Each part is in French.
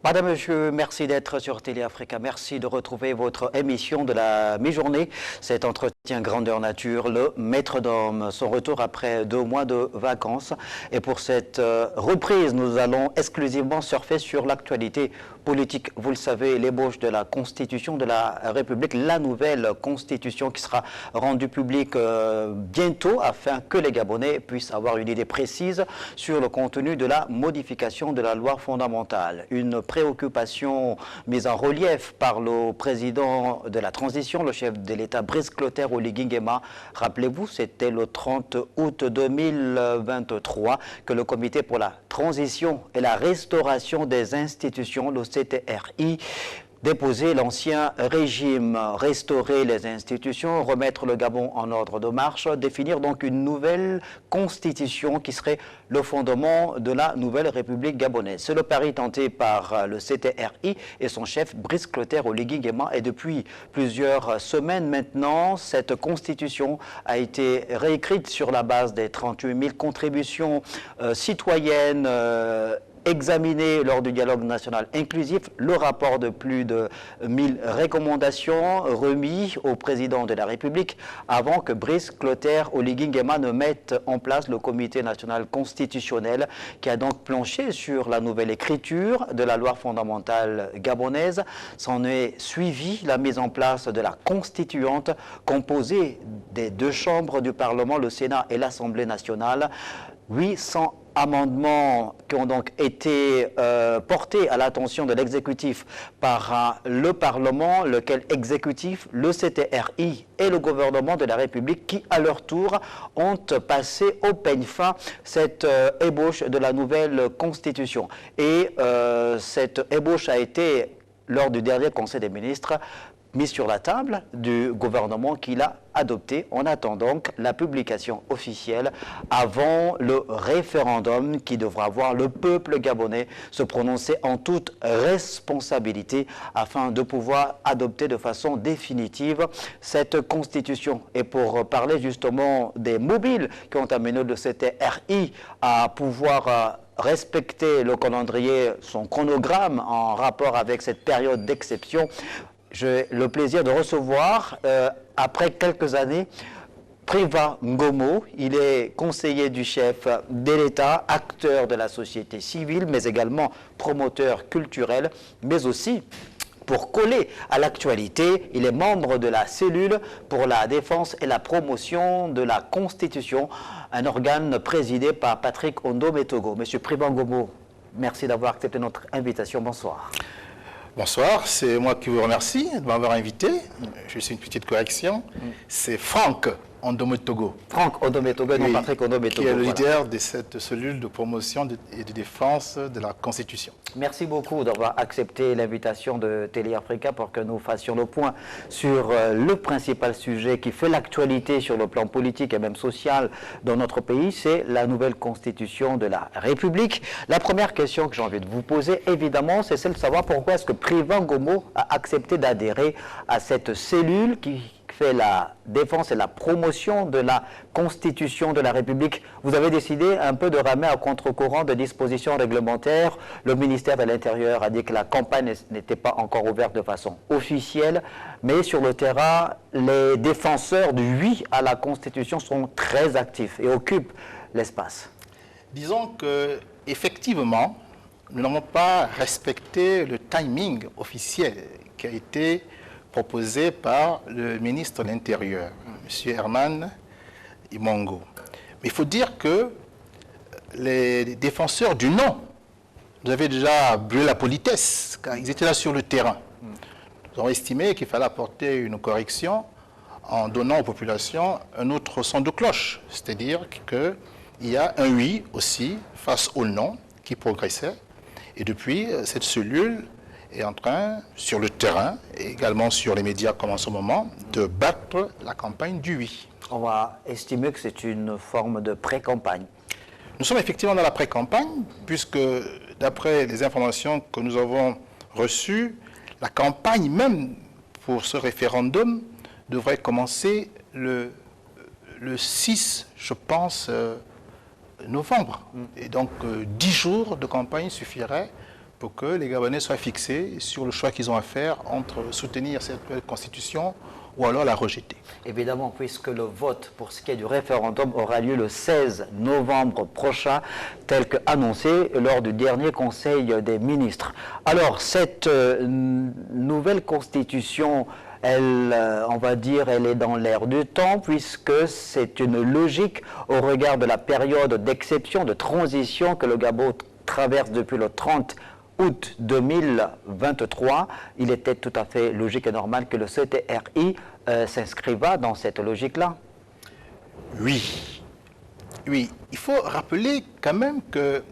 Madame, Monsieur, merci d'être sur Télé Africa. Merci de retrouver votre émission de la mi-journée. Cet entretien grandeur nature, le maître d'homme, son retour après 2 mois de vacances. Et pour cette reprise, nous allons exclusivement surfer sur l'actualité politique. Vous le savez, l'ébauche de la Constitution de la République, la nouvelle Constitution qui sera rendue publique bientôt afin que les Gabonais puissent avoir une idée précise sur le contenu de la modification de la loi fondamentale. Une préoccupation mise en relief par le président de la transition, le chef de l'État Brice Clotaire Oligui Nguema. Rappelez-vous, c'était le 30 août 2023 que le Comité pour la transition et la restauration des institutions, le CTRI, déposer l'ancien régime, restaurer les institutions, remettre le Gabon en ordre de marche, définir donc une nouvelle constitution qui serait le fondement de la nouvelle République gabonaise. C'est le pari tenté par le CTRI et son chef Brice Clotaire Oligui Nguema. Et depuis plusieurs semaines maintenant, cette constitution a été réécrite sur la base des 38 000 contributions citoyennes examiné lors du dialogue national inclusif, le rapport de plus de 1000 recommandations remis au président de la République avant que Brice Clotaire Oligui Nguema ne mette en place le comité national constitutionnel qui a donc planché sur la nouvelle écriture de la loi fondamentale gabonaise. S'en est suivi la mise en place de la constituante composée des 2 chambres du Parlement, le Sénat et l'Assemblée nationale. 800 amendements qui ont donc été portés à l'attention de l'exécutif par le Parlement, lequel exécutif, le CTRI et le gouvernement de la République qui, à leur tour, ont passé au peigne fin cette ébauche de la nouvelle Constitution. Et cette ébauche a été, lors du dernier Conseil des ministres, mise sur la table du gouvernement qui l'a adopté en attendant donc la publication officielle avant le référendum qui devra voir le peuple gabonais se prononcer en toute responsabilité afin de pouvoir adopter de façon définitive cette constitution. Et pour parler justement des mobiles qui ont amené le CTRI à pouvoir respecter le calendrier, son chronogramme en rapport avec cette période d'exception, j'ai le plaisir de recevoir, après quelques années, Priva Ngomo. Il est conseiller du chef de l'État, acteur de la société civile, mais également promoteur culturel, mais aussi, pour coller à l'actualité, il est membre de la cellule pour la défense et la promotion de la Constitution, un organe présidé par Patrick Ondometogo. Monsieur Priva Ngomo, merci d'avoir accepté notre invitation. Bonsoir. Bonsoir, c'est moi qui vous remercie de m'avoir invité. Je suis une petite correction. C'est Franck Ondometogo. Franck Ondometogo, non Patrick Ondometogo. Qui est le leader de cette cellule de promotion et de défense de la Constitution. Merci beaucoup d'avoir accepté l'invitation de Télé Africa pour que nous fassions le point sur le principal sujet qui fait l'actualité sur le plan politique et même social dans notre pays, c'est la nouvelle Constitution de la République. La première question que j'ai envie de vous poser, évidemment, c'est celle de savoir pourquoi est-ce que Priva Ngomo a accepté d'adhérer à cette cellule qui fait la défense et la promotion de la Constitution de la République. Vous avez décidé un peu de ramer à contre-courant de dispositions réglementaires. Le ministère de l'Intérieur a dit que la campagne n'était pas encore ouverte de façon officielle, mais sur le terrain, les défenseurs du oui à la Constitution sont très actifs et occupent l'espace. Disons que, effectivement, nous n'avons pas respecté le timing officiel qui a été proposé par le ministre de l'Intérieur, M. Herman Imongo. Mais il faut dire que les défenseurs du non, nous avaient déjà brûlé la politesse, car ils étaient là sur le terrain. Nous avons estimé qu'il fallait apporter une correction en donnant aux populations un autre son de cloche, c'est-à-dire qu'il y a un oui aussi face au non qui progressait. Et depuis, cette cellule est en train, sur le terrain, et également sur les médias comme en ce moment, de battre la campagne du oui. On va estimer que c'est une forme de pré-campagne. Nous sommes effectivement dans la pré-campagne, puisque d'après les informations que nous avons reçues, la campagne même pour ce référendum devrait commencer le 6, je pense, novembre. Et donc 10 jours de campagne suffiraient pour que les Gabonais soient fixés sur le choix qu'ils ont à faire entre soutenir cette nouvelle constitution ou alors la rejeter. Évidemment, puisque le vote pour ce qui est du référendum aura lieu le 16 novembre prochain, tel qu'annoncé lors du dernier Conseil des ministres. Alors, cette nouvelle constitution, elle, on va dire, elle est dans l'air du temps, puisque c'est une logique au regard de la période d'exception, de transition que le Gabon traverse depuis le 30 août 2023, il était tout à fait logique et normal que le CTRI s'inscriva dans cette logique-là. Oui, oui. Il faut rappeler quand même que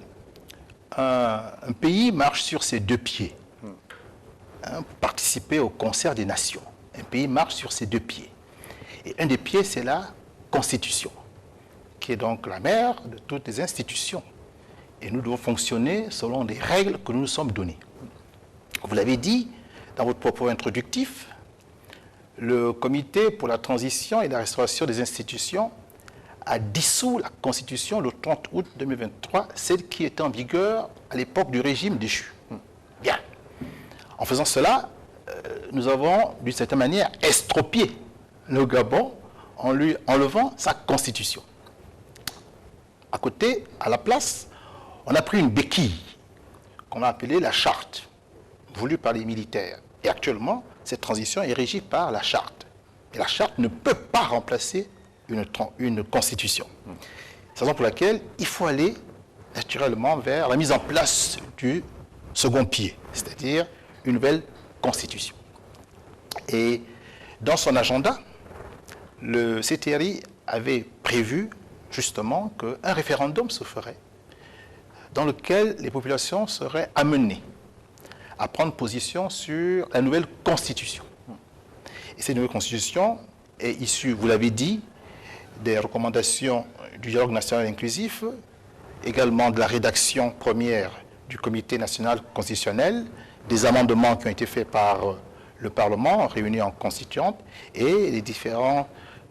un pays marche sur ses deux pieds. Participer au concert des nations. Un pays marche sur ses deux pieds. Et un des pieds, c'est la Constitution, qui est donc la mère de toutes les institutions. Et nous devons fonctionner selon les règles que nous nous sommes données. Vous l'avez dit dans votre propos introductif, le Comité pour la transition et la restauration des institutions a dissous la Constitution le 30 août 2023, celle qui était en vigueur à l'époque du régime déchu. Bien. En faisant cela, nous avons, d'une certaine manière, estropié le Gabon en lui enlevant sa Constitution. À côté, à la place, on a pris une béquille qu'on a appelée la charte, voulue par les militaires. Et actuellement, cette transition est régie par la charte. Et la charte ne peut pas remplacer une constitution. C'est la raison pour laquelle il faut aller naturellement vers la mise en place du second pied, c'est-à-dire une nouvelle constitution. Et dans son agenda, le CTRI avait prévu justement qu'un référendum se ferait dans lequel les populations seraient amenées à prendre position sur la nouvelle constitution. Et cette nouvelle constitution est issue, vous l'avez dit, des recommandations du dialogue national inclusif, également de la rédaction première du Comité national constitutionnel, des amendements qui ont été faits par le Parlement, réuni en constituante, et les différentes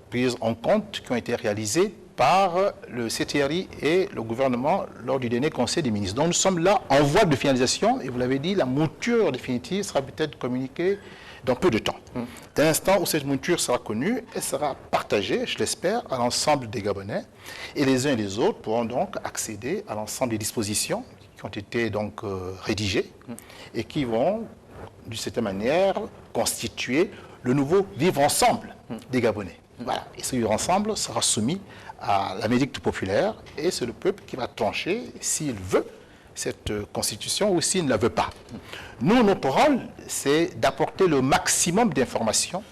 prises en compte qui ont été réalisées par le CTRI et le gouvernement lors du dernier Conseil des ministres. Donc nous sommes là en voie de finalisation, et vous l'avez dit, la mouture définitive sera peut-être communiquée dans peu de temps. Dès l'instant où cette mouture sera connue, elle sera partagée, je l'espère, à l'ensemble des Gabonais, et les uns et les autres pourront donc accéder à l'ensemble des dispositions qui ont été donc rédigées et qui vont, d'une certaine manière, constituer le nouveau vivre ensemble des Gabonais. Voilà. Et ce vivre ensemble sera soumis à la verdict populaire, et c'est le peuple qui va trancher s'il veut cette constitution ou s'il ne la veut pas. Nous, notre rôle, c'est d'apporter le maximum d'informations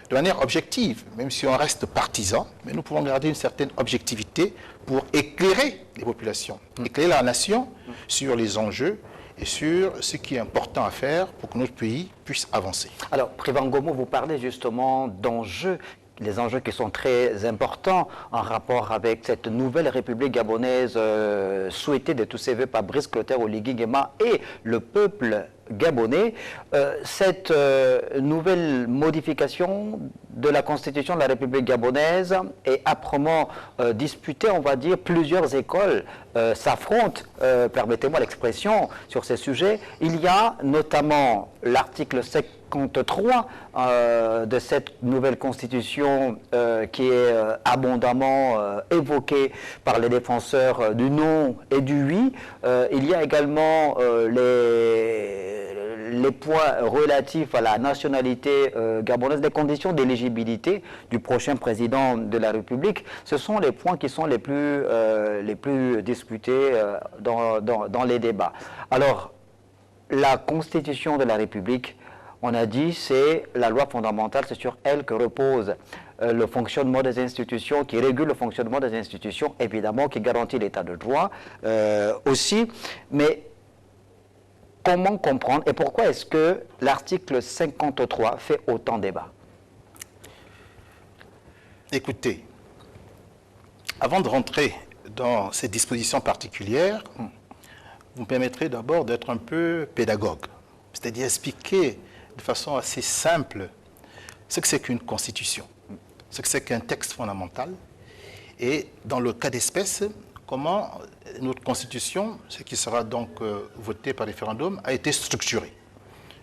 de manière objective, même si on reste partisan, mais nous pouvons garder une certaine objectivité pour éclairer les populations, éclairer la nation sur les enjeux et sur ce qui est important à faire pour que notre pays puisse avancer. Alors, Président Ngomo, vous parlez justement d'enjeux, les enjeux qui sont très importants en rapport avec cette nouvelle République gabonaise souhaitée de tous ses voeux par Brice Clotaire Oligui Nguema et le peuple gabonais. Cette nouvelle modification de la Constitution de la République gabonaise est âprement disputée, on va dire. Plusieurs écoles s'affrontent, permettez-moi l'expression, sur ces sujets. Il y a notamment l'article 53 de cette nouvelle Constitution qui est abondamment évoquée par les défenseurs du non et du oui. Il y a également les points relatifs à la nationalité gabonaise, les conditions d'éligibilité du prochain président de la République. Ce sont les points qui sont les plus discutés dans les débats. Alors, la Constitution de la République, on a dit, c'est la loi fondamentale, c'est sur elle que repose le fonctionnement des institutions, qui régule le fonctionnement des institutions, évidemment, qui garantit l'état de droit aussi. Mais comment comprendre et pourquoi est-ce que l'article 53 fait autant débat? Écoutez, avant de rentrer dans ces dispositions particulières, vous me permettrez d'abord d'être un peu pédagogue, c'est-à-dire expliquer de façon assez simple ce que c'est qu'une constitution, ce que c'est qu'un texte fondamental, et dans le cas d'espèce, comment notre constitution, ce qui sera donc voté par référendum, a été structurée.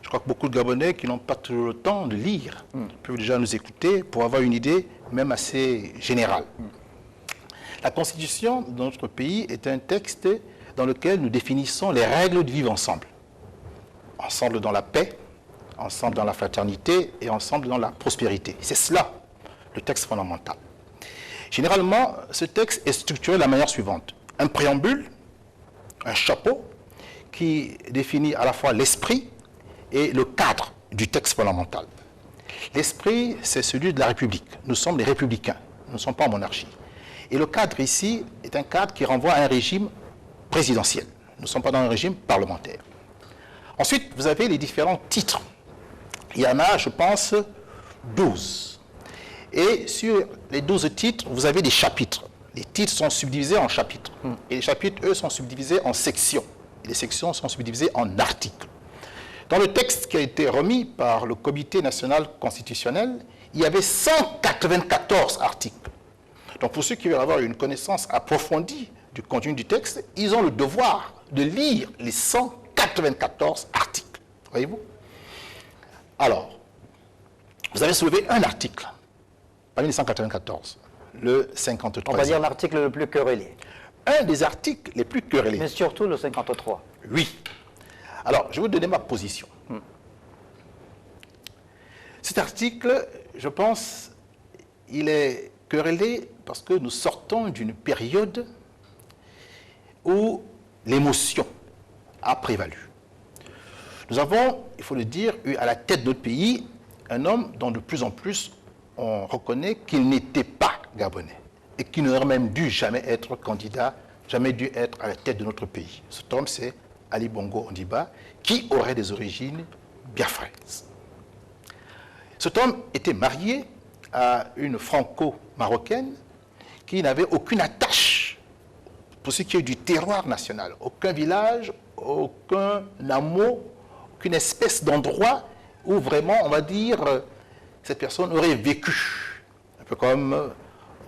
Je crois que beaucoup de Gabonais qui n'ont pas toujours le temps de lire peuvent déjà nous écouter pour avoir une idée même assez générale. La constitution de notre pays est un texte dans lequel nous définissons les règles de vivre ensemble. Ensemble dans la paix, ensemble dans la fraternité et ensemble dans la prospérité. C'est cela, le texte fondamental. Généralement, ce texte est structuré de la manière suivante. Un préambule, un chapeau, qui définit à la fois l'esprit et le cadre du texte fondamental. L'esprit, c'est celui de la République. Nous sommes des républicains, nous ne sommes pas en monarchie. Et le cadre ici est un cadre qui renvoie à un régime présidentiel. Nous ne sommes pas dans un régime parlementaire. Ensuite, vous avez les différents titres. Il y en a, je pense, 12. Et sur les 12 titres, vous avez des chapitres. Les titres sont subdivisés en chapitres. Et les chapitres, eux, sont subdivisés en sections. Et les sections sont subdivisées en articles. Dans le texte qui a été remis par le Comité national constitutionnel, il y avait 194 articles. Donc pour ceux qui veulent avoir une connaissance approfondie du contenu du texte, ils ont le devoir de lire les 194 articles. Voyez-vous? Alors, vous avez soulevé un article parmi les 194, le 53. On va dire l'article le plus querellé. Un des articles les plus querellés. Mais surtout le 53. Oui. Alors, je vais vous donner ma position. Cet article, je pense, il est querellé parce que nous sortons d'une période où l'émotion a prévalu. Nous avons, il faut le dire, eu à la tête de notre pays un homme dont de plus en plus on reconnaît qu'il n'était pas gabonais et qu'il n'aurait même dû jamais être candidat, jamais dû être à la tête de notre pays. Cet homme, c'est Ali Bongo Ondimba, qui aurait des origines biafraises. Cet homme était marié à une franco-marocaine qui n'avait aucune attache pour ce qui est du terroir national. Aucun village, aucun hameau, aucune espèce d'endroit où vraiment, on va dire, cette personne aurait vécu. Un peu comme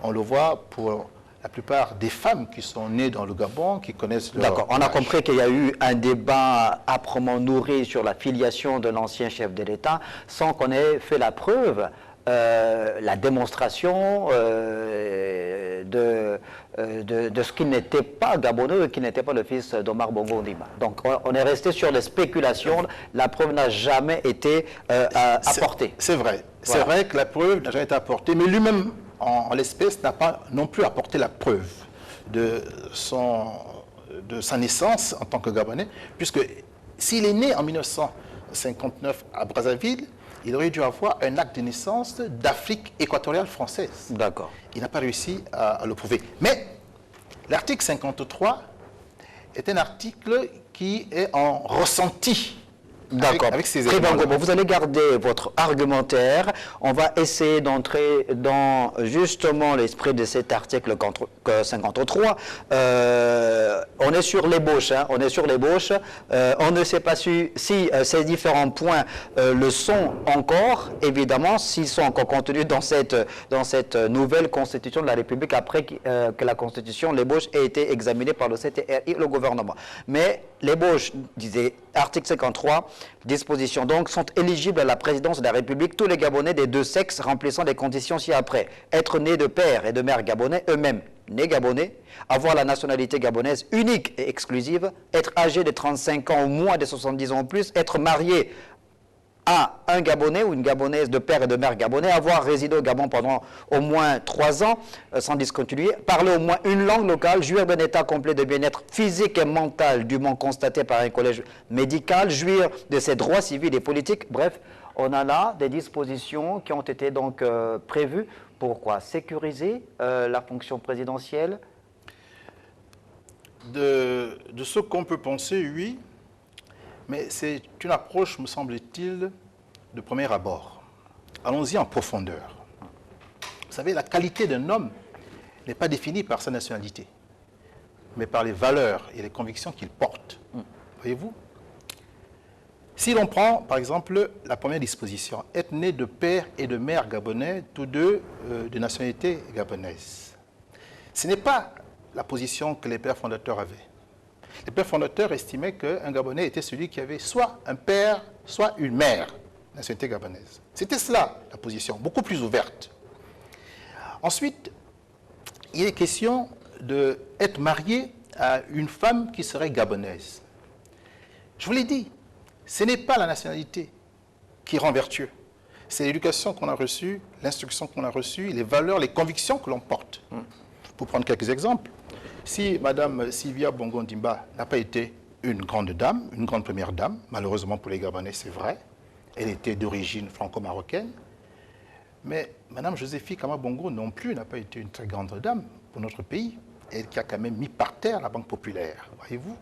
on le voit pour la plupart des femmes qui sont nées dans le Gabon, qui connaissent leur... D'accord, on a compris qu'il y a eu un débat âprement nourri sur la filiation de l'ancien chef de l'État sans qu'on ait fait la preuve, la démonstration de ce qu'il n'était pas gabonais et qu'il n'était pas le fils d'Omar Bongo Ondimba. Donc on est resté sur les spéculations, la preuve n'a jamais été apportée. C'est vrai, Voilà. c'est vrai que la preuve n'a jamais été apportée, mais lui-même, en l'espèce, n'a pas non plus apporté la preuve de sa naissance en tant que Gabonais, puisque s'il est né en 1959 à Brazzaville, il aurait dû avoir un acte de naissance d'Afrique équatoriale française. D'accord. Il n'a pas réussi à le prouver. Mais l'article 53 est un article qui est en ressenti. D'accord. Avec ces Très bien, éléments-là. Gobo. Vous allez garder votre argumentaire. On va essayer d'entrer dans justement l'esprit de cet article 53. On est sur l'ébauche. Hein, on est sur l'ébauche. On ne sait pas si ces différents points le sont encore, évidemment, s'ils sont encore contenus dans cette nouvelle constitution de la République après que la constitution, l'ébauche, ait été examinée par le CTRI, le gouvernement. Mais l'ébauche, disait article 53, dispositions donc sont éligibles à la présidence de la République tous les Gabonais des deux sexes remplissant les conditions ci-après. Être nés de père et de mère gabonais eux-mêmes, nés gabonais, avoir la nationalité gabonaise unique et exclusive, être âgé de 35 ans ou moins de 70 ans ou plus, être marié à un Gabonais ou une Gabonaise de père et de mère gabonais, avoir résidé au Gabon pendant au moins 3 ans sans discontinuer, parler au moins une langue locale, jouir d'un état complet de bien-être physique et mental dûment constaté par un collège médical, jouir de ses droits civils et politiques. Bref, on a là des dispositions qui ont été donc prévues pour quoi? Sécuriser la fonction présidentielle. De ce qu'on peut penser, oui. Mais c'est une approche, me semble-t-il, de premier abord. Allons-y en profondeur. Vous savez, la qualité d'un homme n'est pas définie par sa nationalité, mais par les valeurs et les convictions qu'il porte. Voyez-vous? Si l'on prend, par exemple, la première disposition, être né de père et de mère gabonais, tous deux de nationalité gabonaise. Ce n'est pas la position que les pères fondateurs avaient. Les pères fondateurs estimaient qu'un Gabonais était celui qui avait soit un père, soit une mère, nationalité gabonaise. C'était cela, la position, beaucoup plus ouverte. Ensuite, il est question d'être marié à une femme qui serait gabonaise. Je vous l'ai dit, ce n'est pas la nationalité qui rend vertueux. C'est l'éducation qu'on a reçue, l'instruction qu'on a reçue, les valeurs, les convictions que l'on porte. Pour prendre quelques exemples, si Mme Sylvia Bongo Ndimba n'a pas été une grande dame, une grande première dame, malheureusement pour les Gabonais, c'est vrai, elle était d'origine franco-marocaine, mais Mme Joséphine Kama Bongo non plus n'a pas été une très grande dame pour notre pays, elle qui a quand même mis par terre la Banque populaire, voyez-vous,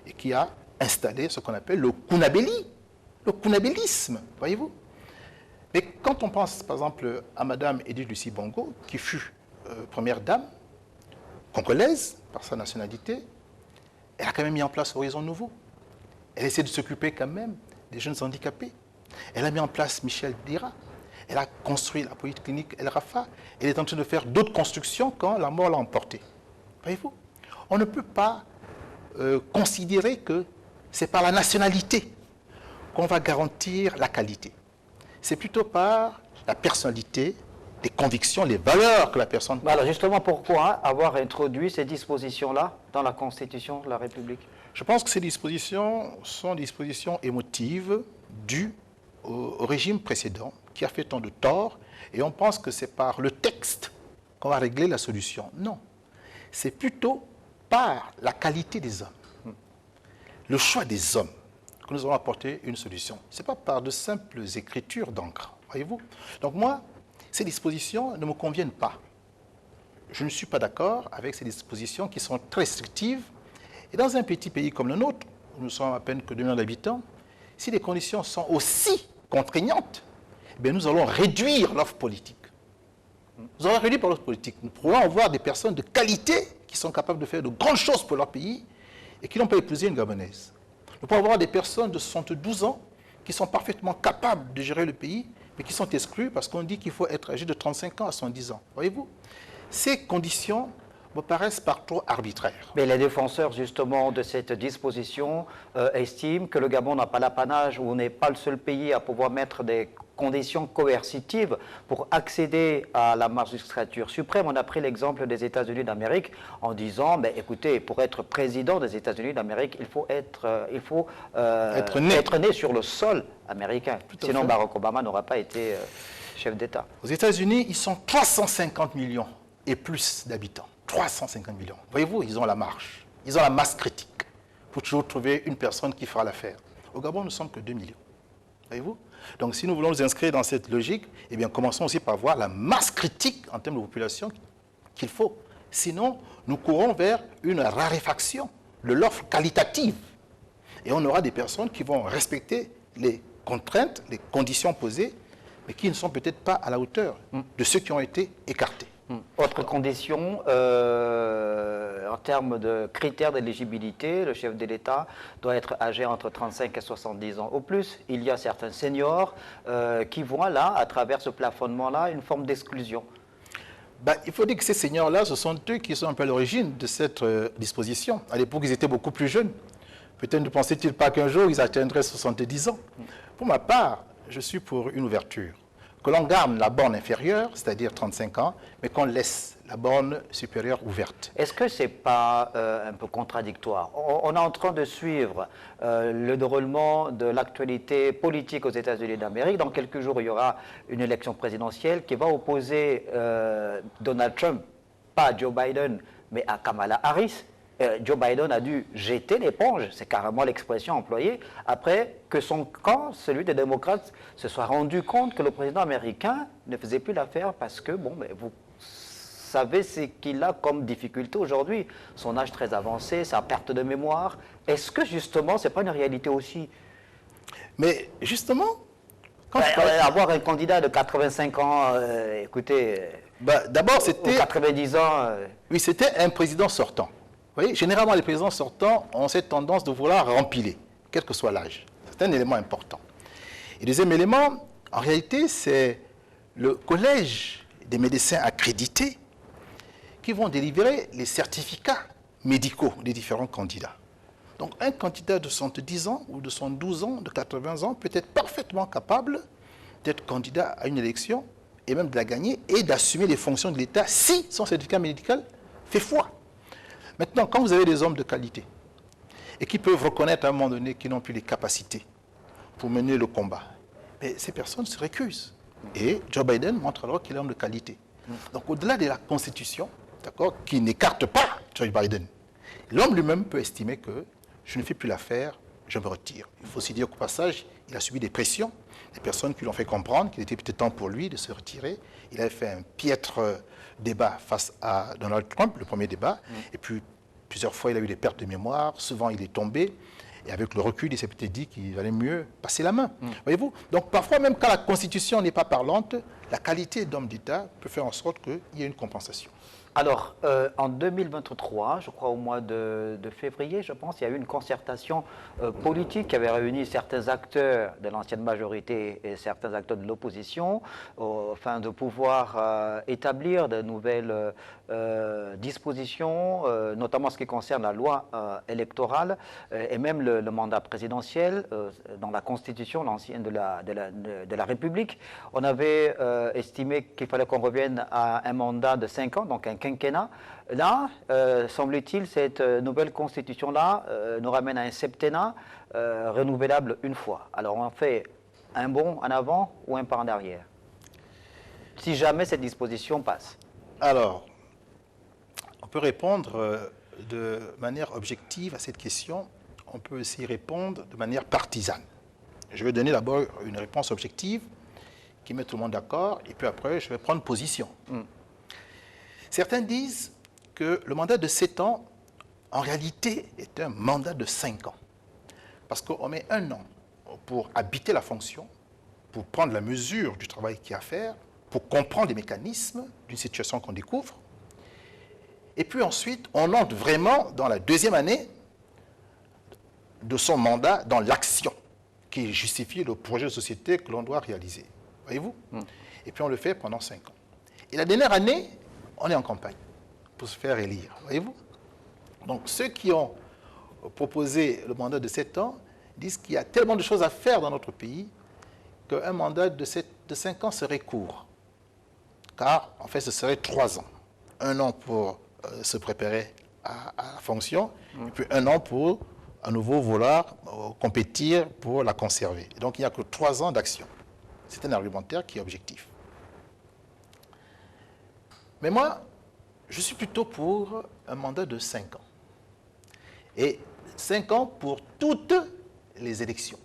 et qui a installé ce qu'on appelle le Kunabeli, le kunabélisme, voyez-vous. Mais quand on pense, par exemple, à Mme Edith Lucie Bongo, qui fut première dame, congolaise, par sa nationalité, elle a quand même mis en place Horizon Nouveau. Elle essaie de s'occuper quand même des jeunes handicapés. Elle a mis en place Michel Dira. Elle a construit la polyclinique El Rafa. Elle est en train de faire d'autres constructions quand la mort l'a emporté. Voyez-vous, on ne peut pas considérer que c'est par la nationalité qu'on va garantir la qualité. C'est plutôt par la personnalité, les convictions, les valeurs que la personne... Alors justement, pourquoi avoir introduit ces dispositions-là dans la Constitution de la République? Je pense que ces dispositions sont des dispositions émotives dues au régime précédent qui a fait tant de tort, et on pense que c'est par le texte qu'on va régler la solution. Non, c'est plutôt par la qualité des hommes, le choix des hommes, que nous allons apporter une solution. Ce n'est pas par de simples écritures d'encre, voyez-vous. Donc moi, ces dispositions ne me conviennent pas. Je ne suis pas d'accord avec ces dispositions qui sont très restrictives. Et dans un petit pays comme le nôtre, où nous sommes à peine que 2 millions d'habitants, si les conditions sont aussi contraignantes, eh bien nous allons réduire l'offre politique. Nous allons réduire l'offre politique. Nous pourrons avoir des personnes de qualité qui sont capables de faire de grandes choses pour leur pays et qui n'ont pas épousé une Gabonaise. Nous pourrons avoir des personnes de 72 ans qui sont parfaitement capables de gérer le pays, mais qui sont exclus parce qu'on dit qu'il faut être âgé de 35 ans à 70 ans. Voyez-vous, ces conditions me paraissent par trop arbitraires. Mais les défenseurs, justement, de cette disposition estiment que le Gabon n'a pas l'apanage ou n'est pas le seul pays à pouvoir mettre des conditions coercitives pour accéder à la magistrature suprême. On a pris l'exemple des États-Unis d'Amérique en disant, ben, écoutez, pour être président des États-Unis d'Amérique, il faut être né sur le sol américain. Sinon, Barack Obama n'aura pas été chef d'État. Aux États-Unis, ils sont 350 millions et plus d'habitants. 350 millions. Voyez-vous, ils ont la marge. Ils ont la masse critique pour toujours trouver une personne qui fera l'affaire. Au Gabon, nous ne sommes que 2 millions. Voyez-vous? Donc, si nous voulons nous inscrire dans cette logique, eh bien, commençons aussi par voir la masse critique en termes de population qu'il faut. Sinon, nous courons vers une raréfaction de l'offre qualitative. Et on aura des personnes qui vont respecter les contraintes, les conditions posées, mais qui ne sont peut-être pas à la hauteur de ceux qui ont été écartés. Autre condition, en termes de critères d'éligibilité, le chef de l'État doit être âgé entre 35 et 70 ans au plus. Il y a certains seniors qui voient là, à travers ce plafonnement-là, une forme d'exclusion. Ben, il faut dire que ces seniors-là, ce sont eux qui sont un peu à l'origine de cette disposition. À l'époque, ils étaient beaucoup plus jeunes. Peut-être ne pensaient-ils pas qu'un jour, ils atteindraient 70 ans. Pour ma part, je suis pour une ouverture. Que l'on garde la borne inférieure, c'est-à-dire 35 ans, mais qu'on laisse la borne supérieure ouverte. Est-ce que ce n'est pas un peu contradictoire? On est en train de suivre le déroulement de l'actualité politique aux États-Unis d'Amérique. Dans quelques jours, il y aura une élection présidentielle qui va opposer Donald Trump, pas à Joe Biden, mais à Kamala Harris. Joe Biden a dû jeter l'éponge, c'est carrément l'expression employée, après que son camp, celui des démocrates, se soit rendu compte que le président américain ne faisait plus l'affaire parce que, bon, mais vous savez ce qu'il a comme difficulté aujourd'hui, son âge très avancé, sa perte de mémoire. Est-ce que justement, ce n'est pas une réalité aussi? Mais justement, avoir un candidat de 85 ans, écoutez, d'abord c'était 90 ans... Oui, c'était un président sortant. Vous voyez, généralement, les présidents sortants ont cette tendance de vouloir rempiler, quel que soit l'âge. C'est un élément important. Et deuxième élément, en réalité, c'est le collège des médecins accrédités qui vont délivrer les certificats médicaux des différents candidats. Donc un candidat de 70 ans ou de 112 ans, de 80 ans, peut être parfaitement capable d'être candidat à une élection et même de la gagner et d'assumer les fonctions de l'État si son certificat médical fait foi. Maintenant, quand vous avez des hommes de qualité et qui peuvent reconnaître à un moment donné qu'ils n'ont plus les capacités pour mener le combat, mais ces personnes se récusent. Et Joe Biden montre alors qu'il est un homme de qualité. Donc au-delà de la Constitution, d'accord, qui n'écarte pas Joe Biden, l'homme lui-même peut estimer que je ne fais plus l'affaire, je me retire. Il faut aussi dire qu'au passage, il a subi des pressions, des personnes qui lui ont fait comprendre qu'il était peut-être temps pour lui de se retirer. Il avait fait un piètre débat face à Donald Trump, le premier débat, et puis plusieurs fois il a eu des pertes de mémoire, souvent il est tombé, et avec le recul, il s'est peut-être dit qu'il valait mieux passer la main. Voyez-vous? Donc parfois, même quand la Constitution n'est pas parlante, la qualité d'homme d'État peut faire en sorte qu'il y ait une compensation. Alors, en 2023, je crois au mois de février, je pense, il y a eu une concertation politique qui avait réuni certains acteurs de l'ancienne majorité et certains acteurs de l'opposition, afin de pouvoir établir de nouvelles dispositions, notamment ce qui concerne la loi électorale et même le mandat présidentiel dans la Constitution, l'ancienne de la République. On avait estimé qu'il fallait qu'on revienne à un mandat de 5 ans, donc un quinquennat. Là, semble-t-il, cette nouvelle constitution-là nous ramène à un septennat renouvelable une fois. Alors on fait un bond en avant ou un pas en arrière, si jamais cette disposition passe. Alors, on peut répondre de manière objective à cette question. On peut aussi répondre de manière partisane. Je vais donner d'abord une réponse objective qui met tout le monde d'accord, et puis après, je vais prendre position. Certains disent que le mandat de 7 ans, en réalité, est un mandat de 5 ans. Parce qu'on met 1 an pour habiter la fonction, pour prendre la mesure du travail qu'il y a à faire, pour comprendre les mécanismes d'une situation qu'on découvre. Et puis ensuite, on entre vraiment dans la deuxième année de son mandat, dans l'action qui justifie le projet de société que l'on doit réaliser. Voyez-vous? Et puis on le fait pendant 5 ans. Et la dernière année, on est en campagne pour se faire élire. Voyez-vous? Donc ceux qui ont proposé le mandat de 7 ans disent qu'il y a tellement de choses à faire dans notre pays qu'un mandat de 5 ans serait court. Car en fait ce serait 3 ans. 1 an pour se préparer à la fonction, et puis 1 an pour à nouveau vouloir compétir pour la conserver. Et donc il n'y a que 3 ans d'action. C'est un argumentaire qui est objectif. Mais moi, je suis plutôt pour un mandat de 5 ans. Et 5 ans pour toutes les élections.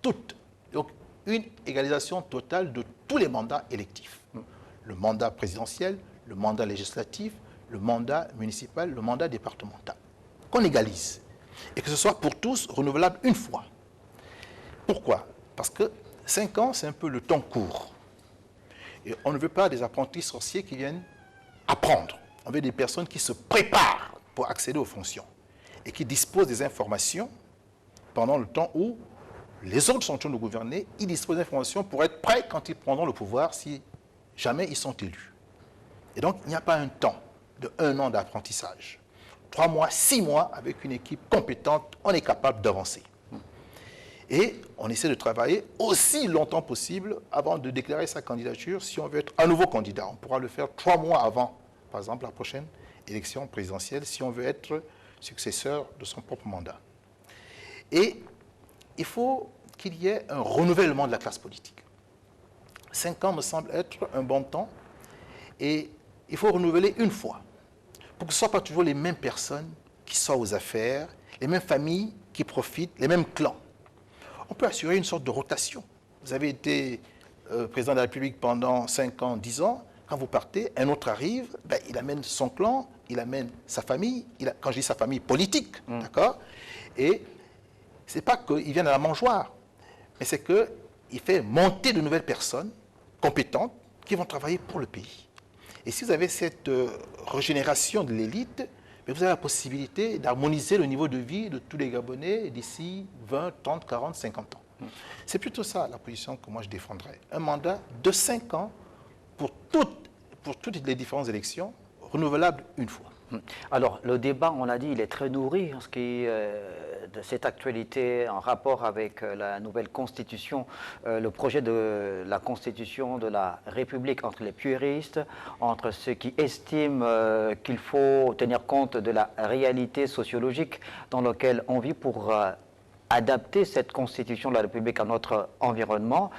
Toutes. Donc une égalisation totale de tous les mandats électifs. Le mandat présidentiel, le mandat législatif, le mandat municipal, le mandat départemental. Qu'on égalise. Et que ce soit pour tous renouvelable une fois. Pourquoi? Parce que 5 ans, c'est un peu le temps court. Et on ne veut pas des apprentis sorciers qui viennent apprendre. On veut des personnes qui se préparent pour accéder aux fonctions et qui disposent des informations pendant le temps où les autres sont en train de gouverner. Ils disposent d'informations pour être prêts quand ils prendront le pouvoir si jamais ils sont élus. Et donc, il n'y a pas un temps de 1 an d'apprentissage. 3 mois, 6 mois, avec une équipe compétente, on est capable d'avancer. Et on essaie de travailler aussi longtemps possible avant de déclarer sa candidature. Si on veut être un nouveau candidat, on pourra le faire 3 mois avant, par exemple, la prochaine élection présidentielle, si on veut être successeur de son propre mandat. Et il faut qu'il y ait un renouvellement de la classe politique. 5 ans me semble être un bon temps. Et il faut renouveler une fois, pour que ce ne soit pas toujours les mêmes personnes qui soient aux affaires, les mêmes familles qui profitent, les mêmes clans. On peut assurer une sorte de rotation. Vous avez été président de la République pendant 5 ans, 10 ans. Quand vous partez, un autre arrive, ben, il amène son clan, il amène sa famille, quand je dis sa famille politique, d'accord? Et ce n'est pas qu'il vienne à la mangeoire, mais c'est qu'il fait monter de nouvelles personnes compétentes qui vont travailler pour le pays. Et si vous avez cette régénération de l'élite, vous avez la possibilité d'harmoniser le niveau de vie de tous les Gabonais d'ici 20, 30, 40, 50 ans. C'est plutôt ça la position que moi je défendrais. Un mandat de 5 ans pour toutes les différentes élections, renouvelable une fois. Alors, le débat, on l'a dit, il est très nourri en ce qui de cette actualité en rapport avec la nouvelle constitution, le projet de la constitution de la République, entre les puristes, entre ceux qui estiment qu'il faut tenir compte de la réalité sociologique dans laquelle on vit pour adapter cette constitution de la République à notre environnement.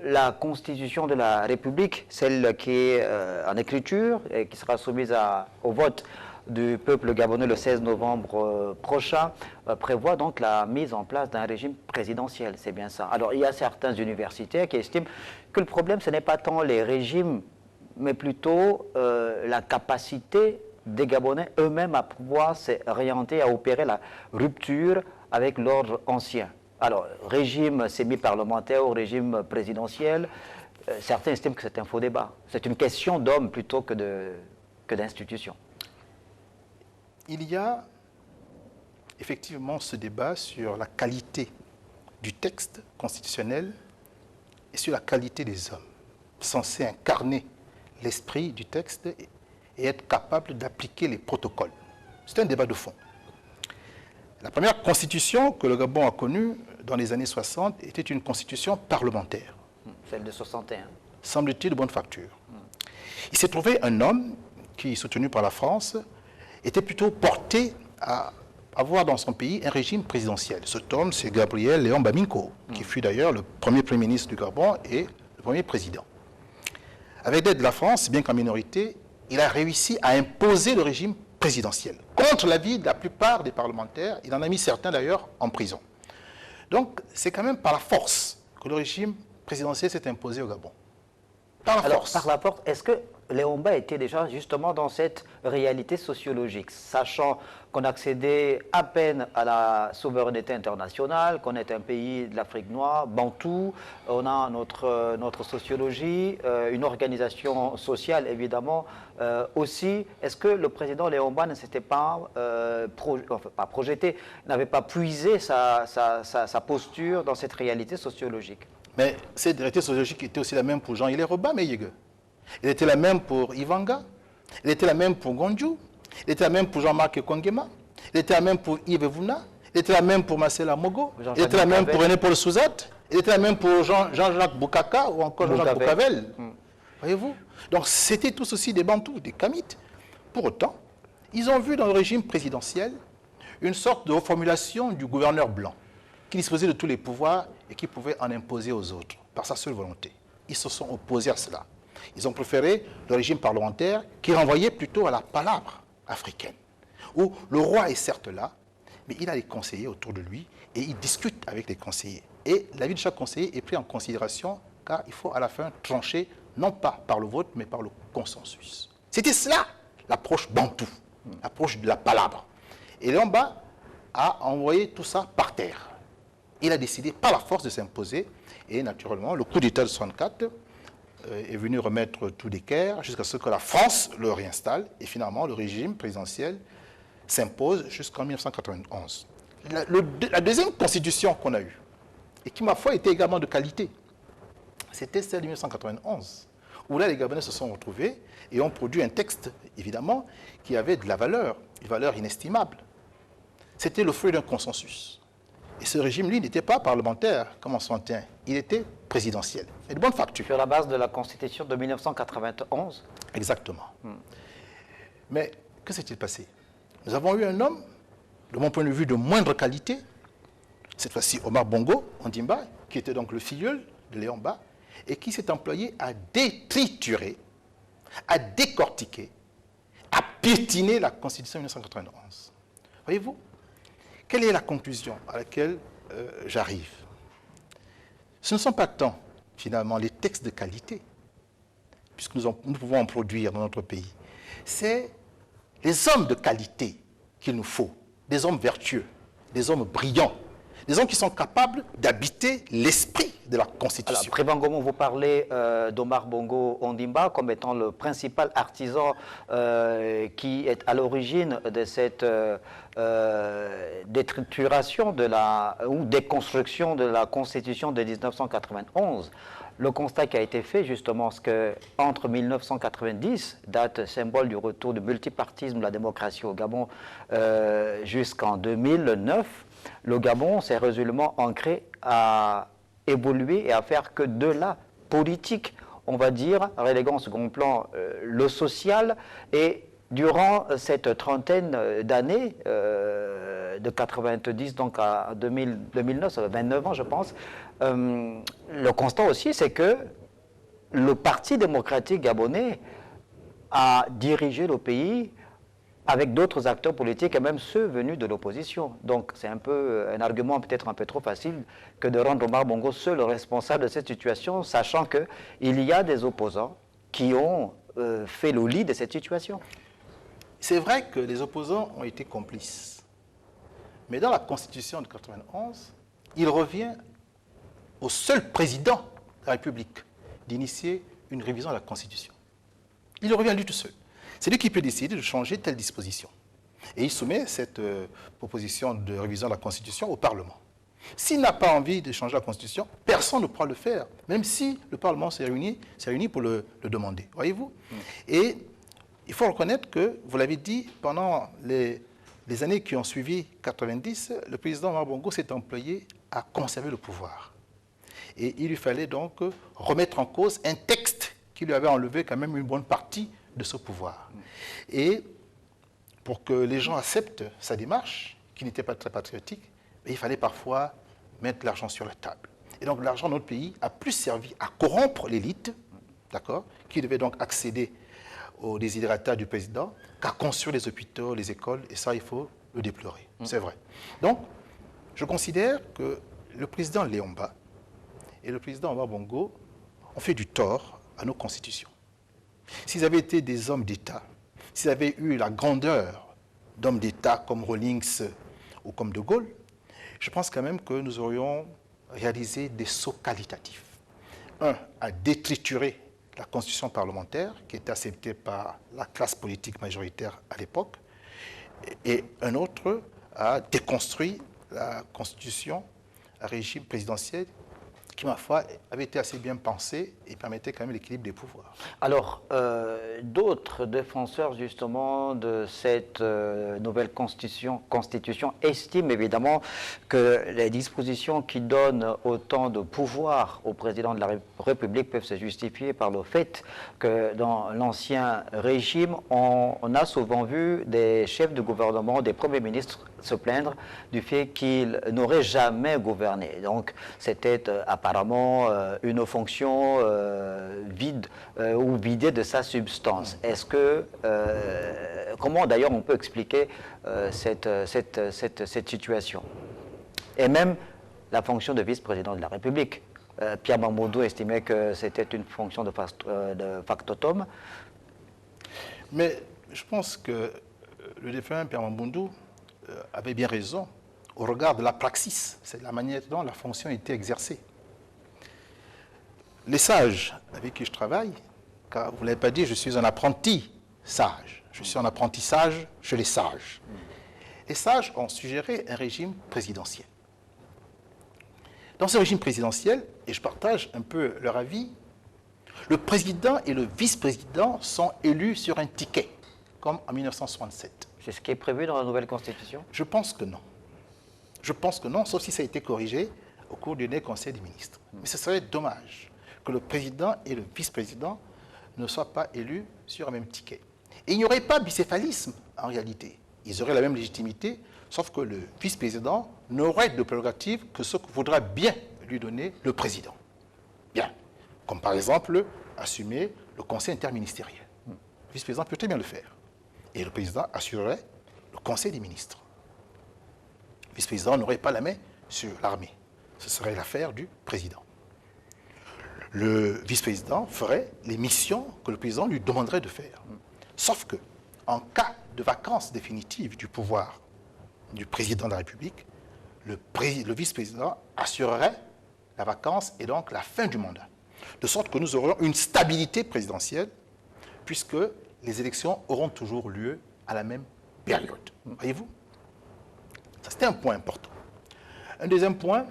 La constitution de la République, celle qui est en écriture et qui sera soumise au vote du peuple gabonais le 16 novembre prochain, prévoit donc la mise en place d'un régime présidentiel, c'est bien ça. Alors il y a certains universitaires qui estiment que le problème ce n'est pas tant les régimes, mais plutôt la capacité des Gabonais eux-mêmes à pouvoir s'orienter, à opérer la rupture avec l'ordre ancien. Alors, régime semi-parlementaire ou régime présidentiel, certains estiment que c'est un faux débat. C'est une question d'homme plutôt que d'institution. Il y a effectivement ce débat sur la qualité du texte constitutionnel et sur la qualité des hommes censés incarner l'esprit du texte et être capables d'appliquer les protocoles. C'est un débat de fond. La première constitution que le Gabon a connue dans les années 60 était une constitution parlementaire. Celle de 61. Semble-t-il de bonne facture. Il s'est trouvé un homme qui, soutenu par la France, était plutôt porté à avoir dans son pays un régime présidentiel. Cet homme, c'est Gabriel Léon Baminko, qui fut d'ailleurs le premier Premier ministre du Gabon et le premier président. Avec l'aide de la France, bien qu'en minorité, il a réussi à imposer le régime présidentiel. Contre l'avis de la plupart des parlementaires, il en a mis certains d'ailleurs en prison. Donc c'est quand même par la force que le régime présidentiel s'est imposé au Gabon. Par la force. Par la force, est-ce que Léomba était déjà justement dans cette réalité sociologique, sachant qu'on accédait à peine à la souveraineté internationale, qu'on est un pays de l'Afrique noire, bantou, on a notre sociologie, une organisation sociale évidemment aussi. Est-ce que le président Léomba ne s'était pas, pas projeté, n'avait pas puisé sa posture dans cette réalité sociologique? Mais cette réalité sociologique était aussi la même pour Jean-Yves Roba Meyege. Elle était la même pour Ivanga, elle était la même pour Gondjou, elle était la même pour Jean-Marc Kongema, elle était la même pour Yves Vouna, elle était la même pour Marcela Mogo, elle était la même pour René-Paul Souzat, elle était la même pour Jean-Jacques Boukaka ou encore Jean-Jacques Boukavel. Voyez-vous? Donc c'était tous aussi des Bantous, des Kamites. Pour autant, ils ont vu dans le régime présidentiel une sorte de reformulation du gouverneur blanc qui disposait de tous les pouvoirs et qui pouvait en imposer aux autres par sa seule volonté. Ils se sont opposés à cela. Ils ont préféré le régime parlementaire qui renvoyait plutôt à la palabre africaine, où le roi est certes là, mais il a des conseillers autour de lui et il discute avec les conseillers. Et l'avis de chaque conseiller est pris en considération car il faut à la fin trancher, non pas par le vote, mais par le consensus. C'était cela, l'approche bantou, l'approche de la palabre. Et Léomba a envoyé tout ça par terre. Il a décidé par la force de s'imposer et naturellement, le coup d'État de 1964 est venu remettre tout d'équerre jusqu'à ce que la France le réinstalle et finalement le régime présidentiel s'impose jusqu'en 1991. La deuxième constitution qu'on a eue, et qui ma foi était également de qualité, c'était celle de 1991, où là les Gabonais se sont retrouvés et ont produit un texte, évidemment, qui avait de la valeur, une valeur inestimable. C'était le fruit d'un consensus. Et ce régime, lui, n'était pas parlementaire comme en 61, il était présidentiel. Et de bonne facture. Sur la base de la Constitution de 1991. Exactement. Mais que s'est-il passé? Nous avons eu un homme, de mon point de vue, de moindre qualité, cette fois-ci Omar Bongo, Ondimba, qui était donc le filleul de Léomba, et qui s'est employé à détriturer, à décortiquer, à piétiner la Constitution de 1991. Voyez-vous? Quelle est la conclusion à laquelle j'arrive? Ce ne sont pas tant, finalement, les textes de qualité, puisque nous pouvons en produire dans notre pays. C'est les hommes de qualité qu'il nous faut, des hommes vertueux, des hommes brillants, des hommes qui sont capables d'habiter l'esprit de la Constitution. Alors, Président Ngomon, vous parlez d'Omar Bongo Ondimba comme étant le principal artisan qui est à l'origine de cette détrituration ou déconstruction de la Constitution de 1991. Le constat qui a été fait, justement, c'est qu'entre 1990, date symbole du retour du multipartisme de la démocratie au Gabon, jusqu'en 2009, le Gabon s'est résolument ancré à évoluer et à faire que de la politique, on va dire, reléguant au second plan le social. Et durant cette trentaine d'années, de 90 donc à 2009, ça fait 29 ans je pense, le constat aussi c'est que le Parti démocratique gabonais a dirigé le pays avec d'autres acteurs politiques et même ceux venus de l'opposition. Donc c'est un peu un argument peut-être un peu trop facile que de rendre Omar Bongo seul responsable de cette situation, sachant qu'il y a des opposants qui ont fait le lit de cette situation. C'est vrai que les opposants ont été complices. Mais dans la Constitution de 1991, il revient au seul président de la République d'initier une révision de la Constitution. Il revient à lui tout seul. C'est lui qui peut décider de changer telle disposition. Et il soumet cette proposition de révision de la Constitution au Parlement. S'il n'a pas envie de changer la Constitution, personne ne pourra le faire, même si le Parlement s'est réuni pour le demander. Voyez-vous? Et il faut reconnaître que, vous l'avez dit, pendant les années qui ont suivi 90, le président Omar Bongo s'est employé à conserver le pouvoir. Et il lui fallait donc remettre en cause un texte qui lui avait enlevé quand même une bonne partie de ce pouvoir. Et pour que les gens acceptent sa démarche, qui n'était pas très patriotique, il fallait parfois mettre l'argent sur la table. Et donc l'argent de notre pays a plus servi à corrompre l'élite, d'accord, qui devait donc accéder aux desiderata du président, qu'à construire les hôpitaux, les écoles, et ça, il faut le déplorer. C'est vrai. Donc, je considère que le président Léomba et le président Omar Bongo ont fait du tort à nos constitutions. S'ils avaient été des hommes d'État, s'ils avaient eu la grandeur d'hommes d'État comme Rawlings ou comme De Gaulle, je pense quand même que nous aurions réalisé des sauts qualitatifs. Un, à détriturer la constitution parlementaire qui était acceptée par la classe politique majoritaire à l'époque, et un autre à déconstruire la constitution à régime présidentiel qui, ma foi, avait été assez bien pensé et permettait quand même l'équilibre des pouvoirs. Alors, d'autres défenseurs justement de cette nouvelle constitution estiment évidemment que les dispositions qui donnent autant de pouvoir au président de la République peuvent se justifier par le fait que dans l'ancien régime, on a souvent vu des chefs de gouvernement, des premiers ministres se plaindre du fait qu'ils n'auraient jamais gouverné. Donc, c'était apparemment une fonction vide ou vidée de sa substance. Est-ce que, comment d'ailleurs on peut expliquer cette situation? Et même la fonction de vice-président de la République. Pierre Mamboundou estimait que c'était une fonction de factotum. Mais je pense que le défunt Pierre Mamboundou avait bien raison au regard de la praxis, c'est la manière dont la fonction était exercée. Les sages avec qui je travaille, car vous ne l'avez pas dit, je suis un apprenti sage. Je suis en apprentissage chez les sages. Les sages ont suggéré un régime présidentiel. Dans ce régime présidentiel, et je partage un peu leur avis, le président et le vice-président sont élus sur un ticket, comme en 1967. C'est ce qui est prévu dans la nouvelle Constitution? Je pense que non. Je pense que non, sauf si ça a été corrigé au cours du dernier Conseil des ministres. Mais ce serait dommage que le président et le vice-président ne soient pas élus sur un même ticket. Et il n'y aurait pas bicéphalisme en réalité. Ils auraient la même légitimité, sauf que le vice-président n'aurait de prérogative que ce que voudra bien lui donner le président. Bien. Comme par exemple, assumer le conseil interministériel. Le vice-président peut très bien le faire. Et le président assurerait le conseil des ministres. Le vice-président n'aurait pas la main sur l'armée. Ce serait l'affaire du président. Le vice-président ferait les missions que le président lui demanderait de faire. Sauf que, en cas de vacance définitive du pouvoir du président de la République, le vice-président assurerait la vacance et donc la fin du mandat. De sorte que nous aurions une stabilité présidentielle, puisque les élections auront toujours lieu à la même période. Voyez-vous? Ça, c'était un point important. Un deuxième point,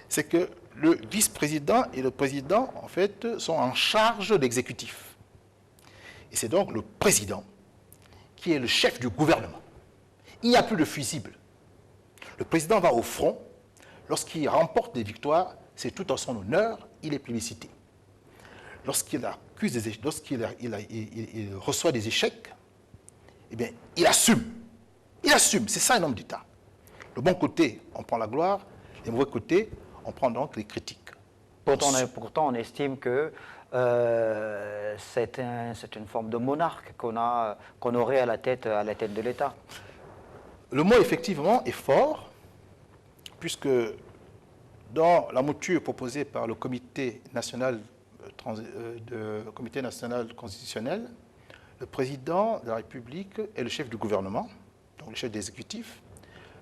c'est que le vice-président et le président, en fait, sont en charge de l'exécutif. Et c'est donc le président qui est le chef du gouvernement. Il n'y a plus de fusible. Le président va au front. Lorsqu'il remporte des victoires, c'est tout en son honneur, il est plébiscité. Lorsqu'il reçoit des échecs, eh bien, il assume. Il assume. C'est ça un homme d'État. Le bon côté, on prend la gloire. Le mauvais côté, on prend donc les critiques. Pourtant, on estime que c'est une forme de monarque qu'on aurait à la tête de l'État. Le mot, effectivement, est fort, puisque dans la mouture proposée par le Comité national constitutionnel, le président de la République est le chef du gouvernement, donc le chef de l'exécutif.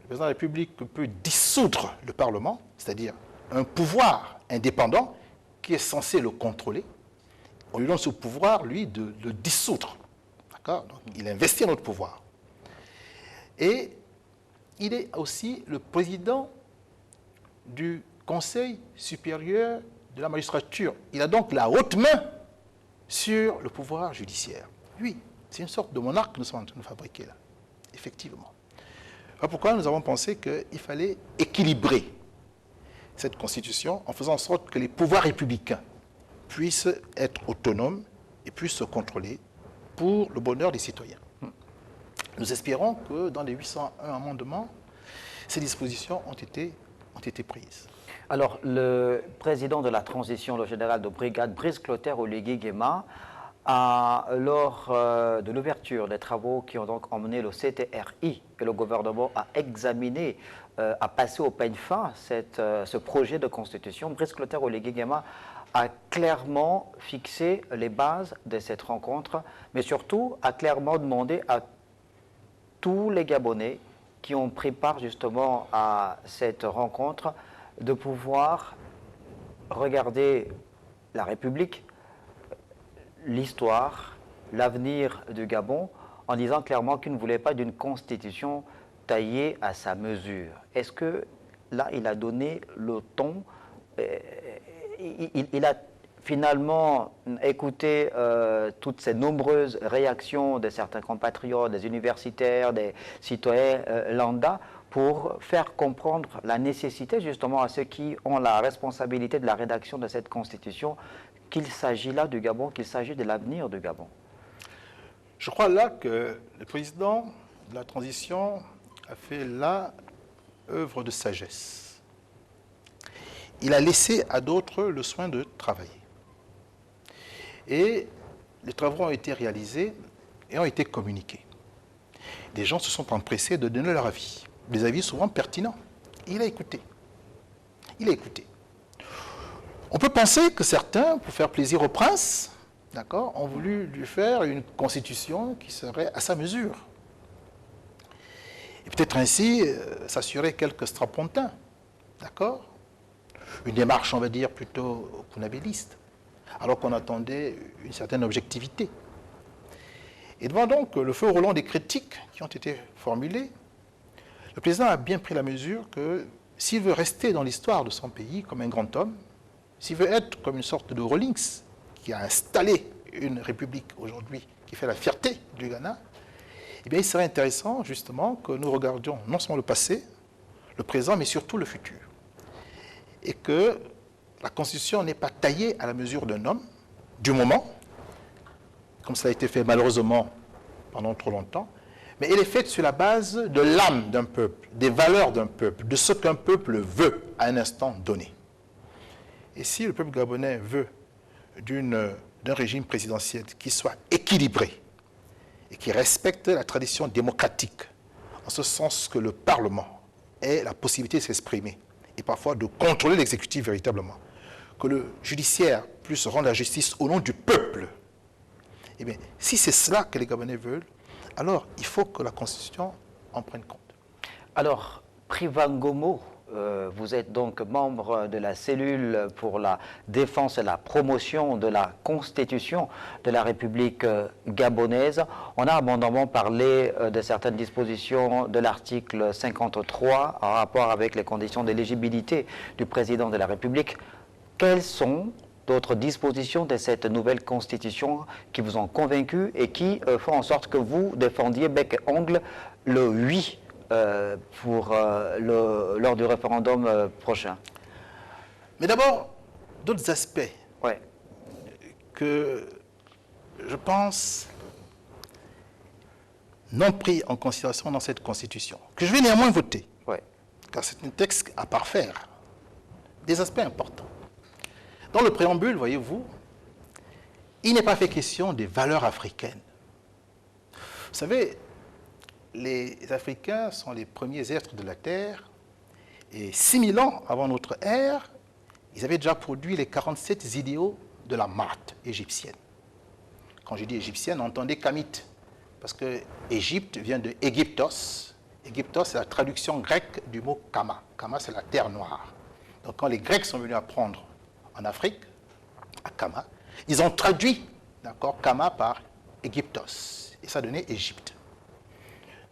Le président de la République peut dissoudre le Parlement, c'est-à-dire un pouvoir indépendant qui est censé le contrôler. On lui donne ce pouvoir, lui, de le dissoudre. D'accord? Donc, il investit notre pouvoir. Et il est aussi le président du Conseil supérieur de la magistrature. Il a donc la haute main sur le pouvoir judiciaire. Oui, c'est une sorte de monarque que nous sommes en train de fabriquer là, effectivement. Voilà pourquoi nous avons pensé qu'il fallait équilibrer cette Constitution en faisant en sorte que les pouvoirs républicains puissent être autonomes et puissent se contrôler pour le bonheur des citoyens. Nous espérons que dans les 801 amendements, ces dispositions ont été prises. Alors, le président de la transition, le général de brigade Brice Clotaire Oligui Nguema, lors de l'ouverture des travaux qui ont donc emmené le CTRI et le gouvernement à examiner, à passer au peigne fin ce projet de constitution, Brice Clotaire Oligui Nguema a clairement fixé les bases de cette rencontre, mais surtout a clairement demandé à tous les Gabonais qui ont pris part justement à cette rencontre de pouvoir regarder la République, l'histoire, l'avenir du Gabon, en disant clairement qu'il ne voulait pas d'une constitution taillée à sa mesure. Est-ce que là, il a donné le ton, il a finalement écouté toutes ces nombreuses réactions de certains compatriotes, des universitaires, des citoyens lambda, pour faire comprendre la nécessité justement à ceux qui ont la responsabilité de la rédaction de cette constitution, qu'il s'agit là du Gabon, qu'il s'agit de l'avenir du Gabon. Je crois là que le président de la transition a fait là œuvre de sagesse. Il a laissé à d'autres le soin de travailler. Et les travaux ont été réalisés et ont été communiqués. Des gens se sont empressés de donner leur avis, des avis souvent pertinents. Il a écouté. Il a écouté. On peut penser que certains, pour faire plaisir au prince, d'accord, ont voulu lui faire une constitution qui serait à sa mesure. Et peut-être ainsi s'assurer quelques strapontins, d'accord? Une démarche, on va dire, plutôt kunabéliste, alors qu'on attendait une certaine objectivité. Et devant donc le feu roulant des critiques qui ont été formulées, le président a bien pris la mesure que s'il veut rester dans l'histoire de son pays comme un grand homme, s'il veut être comme une sorte de Rawlings qui a installé une république aujourd'hui qui fait la fierté du Ghana, eh bien, il serait intéressant justement que nous regardions non seulement le passé, le présent, mais surtout le futur. Et que la Constitution n'est pas taillée à la mesure d'un homme, du moment, comme ça a été fait malheureusement pendant trop longtemps, mais elle est faite sur la base de l'âme d'un peuple, des valeurs d'un peuple, de ce qu'un peuple veut à un instant donné. Et si le peuple gabonais veut d'un régime présidentiel qui soit équilibré et qui respecte la tradition démocratique, en ce sens que le Parlement ait la possibilité de s'exprimer et parfois de contrôler l'exécutif véritablement, que le judiciaire puisse rendre la justice au nom du peuple, eh bien, si c'est cela que les Gabonais veulent, alors il faut que la Constitution en prenne compte. Alors, Privangomo, vous êtes donc membre de la cellule pour la défense et la promotion de la Constitution de la République gabonaise. On a abondamment parlé de certaines dispositions de l'article 53 en rapport avec les conditions d'éligibilité du président de la République. Quelles sont d'autres dispositions de cette nouvelle Constitution qui vous ont convaincu et qui font en sorte que vous défendiez bec et ongle le oui lors du référendum prochain? Mais d'abord, d'autres aspects Ouais. que je pense non pris en considération dans cette Constitution, que je vais néanmoins voter, Ouais. car c'est un texte à parfaire, des aspects importants. Dans le préambule, voyez-vous, il n'est pas fait question des valeurs africaines. Vous savez, les Africains sont les premiers êtres de la Terre, et 6000 ans avant notre ère, ils avaient déjà produit les 47 idéaux de la Maat égyptienne. Quand je dis égyptienne, entendez kamite, parce que Égypte vient de Égyptos. Égyptos, c'est la traduction grecque du mot Kama. Kama, c'est la terre noire. Donc quand les Grecs sont venus apprendre en Afrique, à Kama, ils ont traduit, d'accord, Kama par Égyptos, et ça donnait Égypte.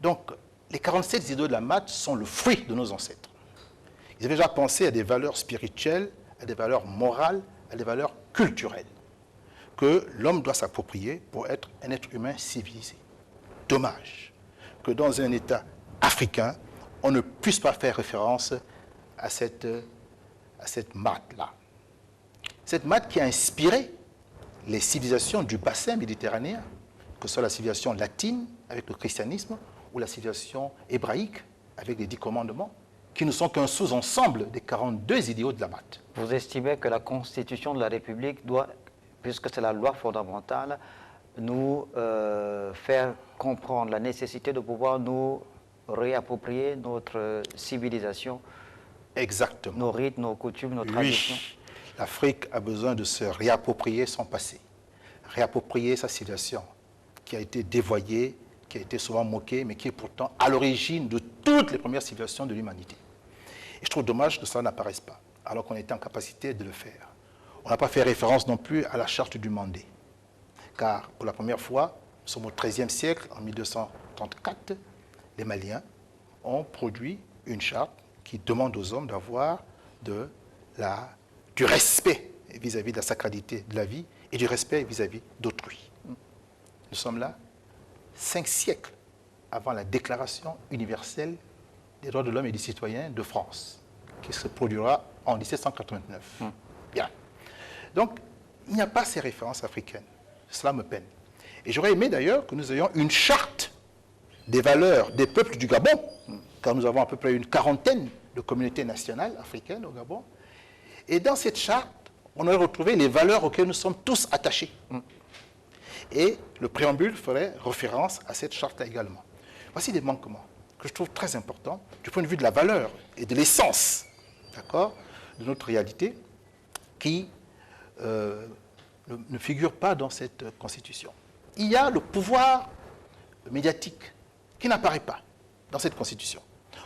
Donc, les 47 idéaux de la Maat sont le fruit de nos ancêtres. Ils avaient déjà pensé à des valeurs spirituelles, à des valeurs morales, à des valeurs culturelles, que l'homme doit s'approprier pour être un être humain civilisé. Dommage que dans un État africain, on ne puisse pas faire référence à cette Maat-là. Cette Maat qui a inspiré les civilisations du bassin méditerranéen, que ce soit la civilisation latine avec le christianisme, ou la civilisation hébraïque avec les 10 commandements, qui ne sont qu'un sous-ensemble des 42 idéaux de la Maat. Vous estimez que la Constitution de la République doit, puisque c'est la loi fondamentale, nous faire comprendre la nécessité de pouvoir nous réapproprier notre civilisation, Exactement. nos rites, nos coutumes, nos Oui, traditions. l'Afrique a besoin de se réapproprier son passé, réapproprier sa civilisation, qui a été dévoyée, qui a été souvent moquée, mais qui est pourtant à l'origine de toutes les premières civilisations de l'humanité. Et je trouve dommage que ça n'apparaisse pas, alors qu'on était en capacité de le faire. On n'a pas fait référence non plus à la charte du Mandé, car pour la première fois, nous sommes au XIIIe siècle, en 1234, les Maliens ont produit une charte qui demande aux hommes d'avoir du respect vis-à-vis de la sacralité de la vie et du respect vis-à-vis d'autrui. Nous sommes là 5 siècles avant la Déclaration universelle des droits de l'homme et du citoyen de France, qui se produira en 1789. Bien. Donc, il n'y a pas ces références africaines. Cela me peine. Et j'aurais aimé d'ailleurs que nous ayons une charte des valeurs des peuples du Gabon, car nous avons à peu près une quarantaine de communautés nationales africaines au Gabon. Et dans cette charte, on aurait retrouvé les valeurs auxquelles nous sommes tous attachés. Et le préambule ferait référence à cette charte-là également. Voici des manquements que je trouve très importants du point de vue de la valeur et de l'essence, d'accord, de notre réalité, qui ne figure pas dans cette Constitution. Il y a le pouvoir médiatique qui n'apparaît pas dans cette Constitution.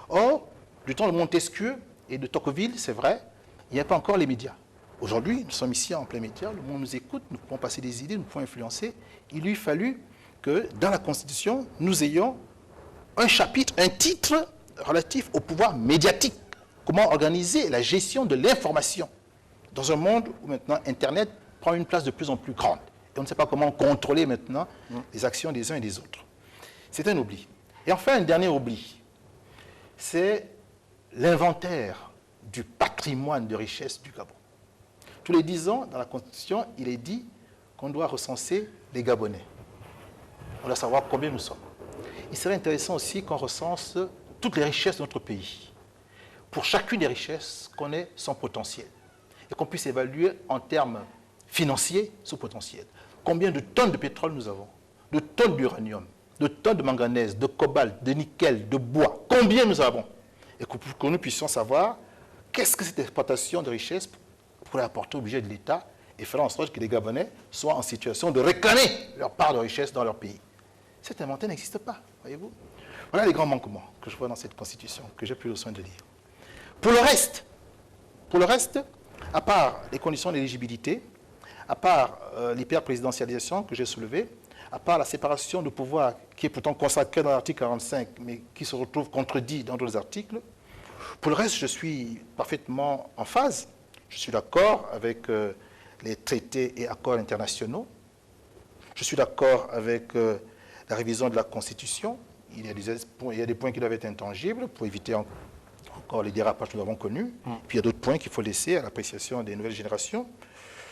Or, du temps de Montesquieu et de Tocqueville, c'est vrai, il n'y a pas encore les médias. Aujourd'hui, nous sommes ici en plein média, le monde nous écoute, nous pouvons passer des idées, nous pouvons influencer. Il lui fallut que dans la Constitution, nous ayons un chapitre, un titre relatif au pouvoir médiatique. Comment organiser la gestion de l'information dans un monde où maintenant Internet prend une place de plus en plus grande. Et on ne sait pas comment contrôler maintenant les actions des uns et des autres. C'est un oubli. Et enfin, un dernier oubli, c'est l'inventaire du patrimoine de richesse du Gabon. Tous les 10 ans, dans la Constitution, il est dit qu'on doit recenser les Gabonais. On doit savoir combien nous sommes. Il serait intéressant aussi qu'on recense toutes les richesses de notre pays. Pour chacune des richesses, qu'on ait son potentiel. Et qu'on puisse évaluer en termes financiers ce potentiel. Combien de tonnes de pétrole nous avons, de tonnes d'uranium, de tonnes de manganèse, de cobalt, de nickel, de bois. Combien nous avons? Et que nous puissions savoir qu'est-ce que cette exploitation de richesses pourrait apporter au budget de l'État et faire en sorte que les Gabonais soient en situation de réclamer leur part de richesse dans leur pays. Cet inventaire n'existe pas, voyez-vous. Voilà les grands manquements que je vois dans cette Constitution, que j'ai pris le soin de lire. Pour le reste, à part les conditions d'éligibilité, à part l'hyper-présidentialisation que j'ai soulevée, à part la séparation de pouvoir qui est pourtant consacrée dans l'article 45, mais qui se retrouve contredit dans d'autres articles, pour le reste, je suis parfaitement en phase. Je suis d'accord avec les traités et accords internationaux. Je suis d'accord avec la révision de la Constitution. Il y a des points qui doivent être intangibles pour éviter encore les dérapages que nous avons connus. Puis il y a d'autres points qu'il faut laisser à l'appréciation des nouvelles générations.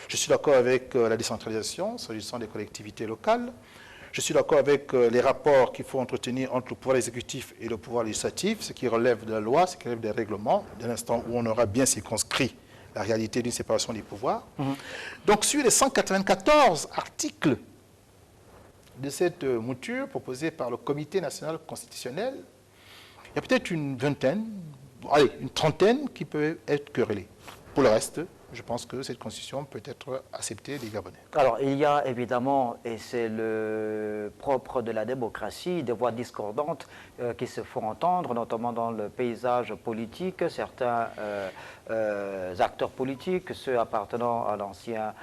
Je suis d'accord avec la décentralisation, s'agissant des collectivités locales. Je suis d'accord avec les rapports qu'il faut entretenir entre le pouvoir exécutif et le pouvoir législatif, ce qui relève de la loi, ce qui relève des règlements, dès l'instant où on aura bien circonscrit la réalité d'une séparation des pouvoirs. Donc, sur les 194 articles de cette mouture proposée par le Comité national constitutionnel, il y a peut-être une vingtaine, allez, une trentaine qui peuvent être querellés. Pour le reste, je pense que cette constitution peut être acceptée des Gabonais. Alors, il y a évidemment, et c'est le propre de la démocratie, des voix discordantes qui se font entendre, notamment dans le paysage politique. Certains acteurs politiques, ceux appartenant à l'ancien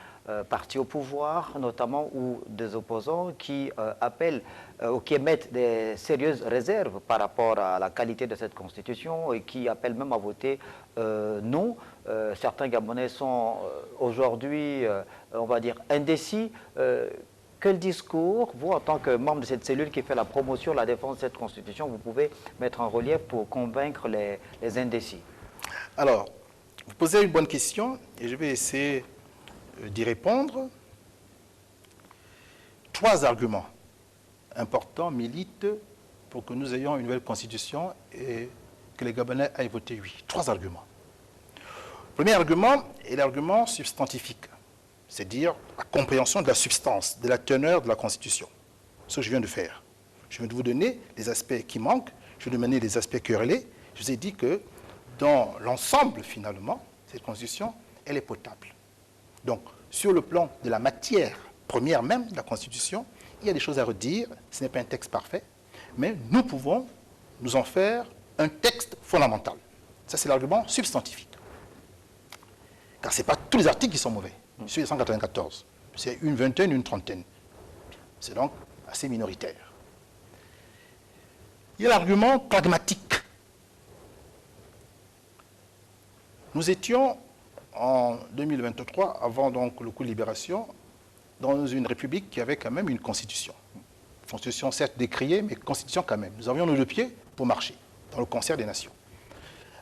parti au pouvoir, notamment, ou des opposants qui appellent ou qui émettent des sérieuses réserves par rapport à la qualité de cette constitution et qui appellent même à voter non. Certains Gabonais sont aujourd'hui, on va dire, indécis. Quel discours, vous, en tant que membre de cette cellule qui fait la promotion, la défense de cette constitution, vous pouvez mettre en relief pour convaincre les indécis? Alors, vous posez une bonne question et je vais essayer d'y répondre. 3 arguments importants militent pour que nous ayons une nouvelle constitution et que les Gabonais aillent voter oui. 3 arguments. Le premier argument est l'argument substantifique, c'est-à-dire la compréhension de la substance, de la teneur de la constitution. Ce que je viens de faire. Je viens de vous donner les aspects qui manquent, je vais vous donner les aspects querellés. Je vous ai dit que dans l'ensemble, finalement, cette constitution, elle est potable. Donc, sur le plan de la matière première même de la Constitution, il y a des choses à redire. Ce n'est pas un texte parfait, mais nous pouvons nous en faire un texte fondamental. Ça, c'est l'argument substantifique. Car ce n'est pas tous les articles qui sont mauvais. Sur les 194, c'est une vingtaine, une trentaine. C'est donc assez minoritaire. Il y a l'argument pragmatique. Nous étions en 2023, avant donc le coup de libération, dans une république qui avait quand même une constitution. Constitution certes décriée, mais constitution quand même. Nous avions nos 2 pieds pour marcher, dans le concert des nations.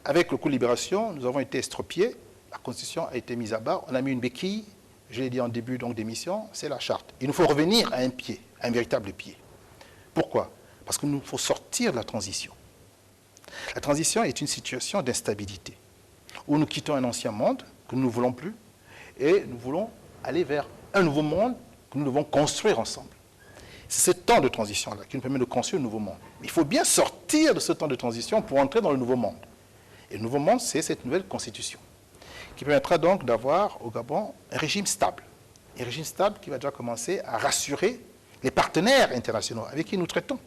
Avec le coup de libération, nous avons été estropiés, la constitution a été mise à bas, on a mis une béquille, je l'ai dit en début d'émission, c'est la charte. Il nous faut revenir à un pied, à un véritable pied. Pourquoi? Parce qu'il nous faut sortir de la transition. La transition est une situation d'instabilité, où nous quittons un ancien monde que nous ne voulons plus, et nous voulons aller vers un nouveau monde que nous devons construire ensemble. C'est ce temps de transition-là qui nous permet de construire un nouveau monde. Mais il faut bien sortir de ce temps de transition pour entrer dans le nouveau monde. Et le nouveau monde, c'est cette nouvelle constitution, qui permettra donc d'avoir au Gabon un régime stable. Un régime stable qui va déjà commencer à rassurer les partenaires internationaux avec qui nous traitons.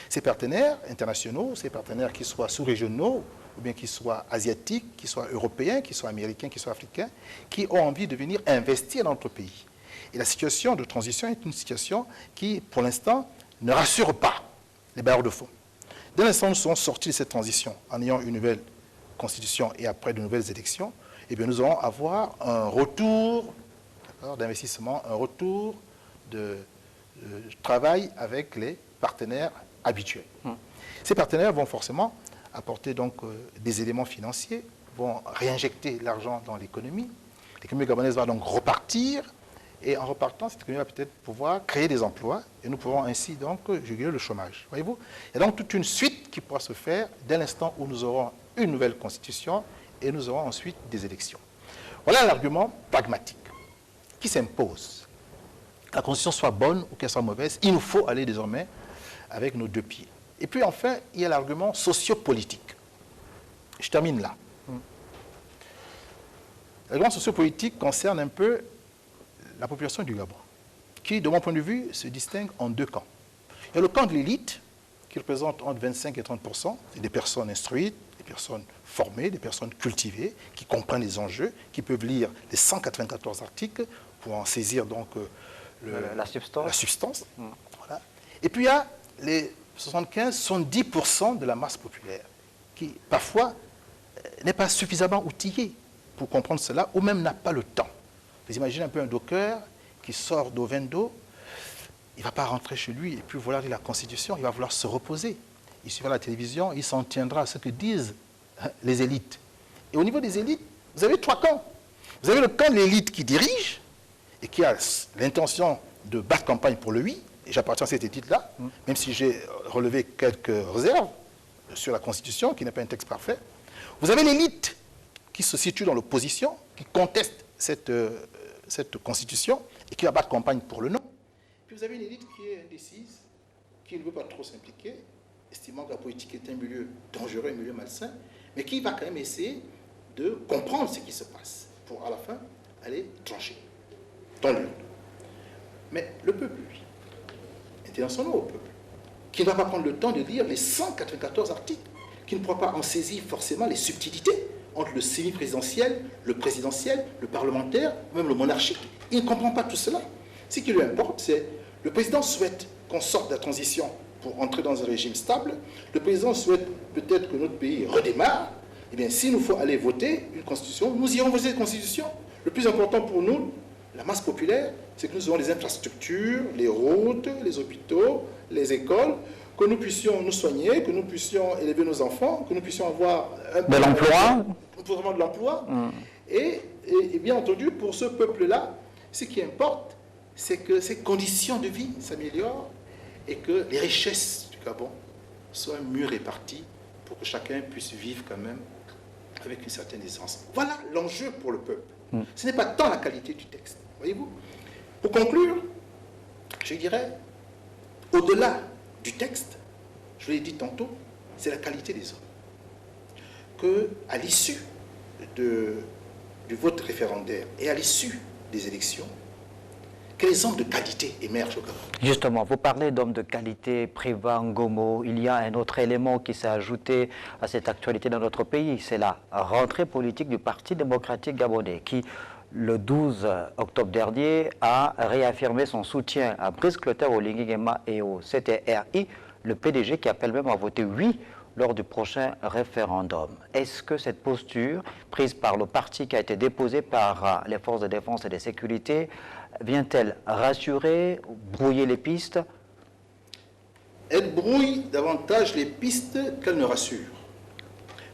Ces partenaires internationaux, ces partenaires qui soient sous-régionaux, ou bien qui soient asiatiques, qui soient européens, qui soient américains, qui soient africains, qui ont envie de venir investir dans notre pays. Et la situation de transition est une situation qui, pour l'instant, ne rassure pas les bailleurs de fonds. Dès l'instant où nous serons sortis de cette transition, en ayant une nouvelle constitution et après de nouvelles élections, eh bien, nous allons avoir un retour d'investissement, un retour de travail avec les partenaires habituels. Ces partenaires vont forcément apporter donc des éléments financiers, vont réinjecter l'argent dans l'économie. L'économie gabonaise va donc repartir, et en repartant, cette économie va peut-être pouvoir créer des emplois, et nous pourrons ainsi donc juguler le chômage. Voyez-vous? Il y a donc toute une suite qui pourra se faire dès l'instant où nous aurons une nouvelle constitution, et nous aurons ensuite des élections. Voilà l'argument pragmatique qui s'impose. Que la constitution soit bonne ou qu'elle soit mauvaise, il nous faut aller désormais avec nos 2 pieds. Et puis enfin, il y a l'argument sociopolitique. Je termine là. L'argument sociopolitique concerne un peu la population du Gabon, qui, de mon point de vue, se distingue en 2 camps. Il y a le camp de l'élite, qui qui représentent entre 25 et 30%, c'est des personnes instruites, des personnes formées, des personnes cultivées, qui comprennent les enjeux, qui peuvent lire les 194 articles pour en saisir donc la substance. Voilà. Et puis il y a les 75-70% de la masse populaire qui parfois n'est pas suffisamment outillée pour comprendre cela ou même n'a pas le temps. Vous imaginez un peu un docker qui sort d'Ovendo, il ne va pas rentrer chez lui et puis vouloir lire la Constitution, il va vouloir se reposer. Il suivra la télévision, il s'en tiendra à ce que disent les élites. Et au niveau des élites, vous avez 3 camps. Vous avez le camp de l'élite qui dirige et qui a l'intention de battre campagne pour le oui, et j'appartiens à cette élite-là, même si j'ai relevé quelques réserves sur la Constitution, qui n'est pas un texte parfait. Vous avez l'élite qui se situe dans l'opposition, qui conteste cette Constitution et qui va battre campagne pour le non. Puis vous avez une élite qui est indécise, qui ne veut pas trop s'impliquer, estimant que la politique est un milieu dangereux, un milieu malsain, mais qui va quand même essayer de comprendre ce qui se passe pour, à la fin, aller trancher dans l'urne. Mais le peuple, lui, intéressons-nous au peuple, qui ne va pas prendre le temps de lire les 194 articles, qui ne pourra pas en saisir forcément les subtilités entre le semi-présidentiel, le présidentiel, le parlementaire, même le monarchique. Il ne comprend pas tout cela. Ce qui lui importe, c'est le président souhaite qu'on sorte de la transition pour entrer dans un régime stable. Le président souhaite peut-être que notre pays redémarre. Eh bien, s'il nous faut aller voter une constitution, nous irons voter une constitution. Le plus important pour nous, la masse populaire, c'est que nous ayons les infrastructures, les routes, les hôpitaux, les écoles, que nous puissions nous soigner, que nous puissions élever nos enfants, que nous puissions avoir de l'emploi. De l'emploi. Et bien entendu, pour ce peuple-là, ce qui importe, c'est que ses conditions de vie s'améliorent et que les richesses du Gabon soient mieux réparties pour que chacun puisse vivre quand même avec une certaine aisance. Voilà l'enjeu pour le peuple. Ce n'est pas tant la qualité du texte, voyez-vous. Pour conclure, je dirais, au-delà du texte, je l'ai dit tantôt, c'est la qualité des hommes. Qu'à l'issue du vote référendaire et à l'issue des élections, quels hommes de qualité émergent au Gabon? Justement, vous parlez d'hommes de qualité, Préva Ngomo. Il y a un autre élément qui s'est ajouté à cette actualité dans notre pays, c'est la rentrée politique du Parti démocratique gabonais qui, le 12 octobre dernier, a réaffirmé son soutien à Brice Clotaire, Oligui Nguema et au CTRI, le PDG qui appelle même à voter oui lors du prochain référendum. Est-ce que cette posture prise par le parti qui a été déposée par les forces de défense et de sécurité vient-elle rassurer, brouiller les pistes? Elle brouille davantage les pistes qu'elle ne rassure.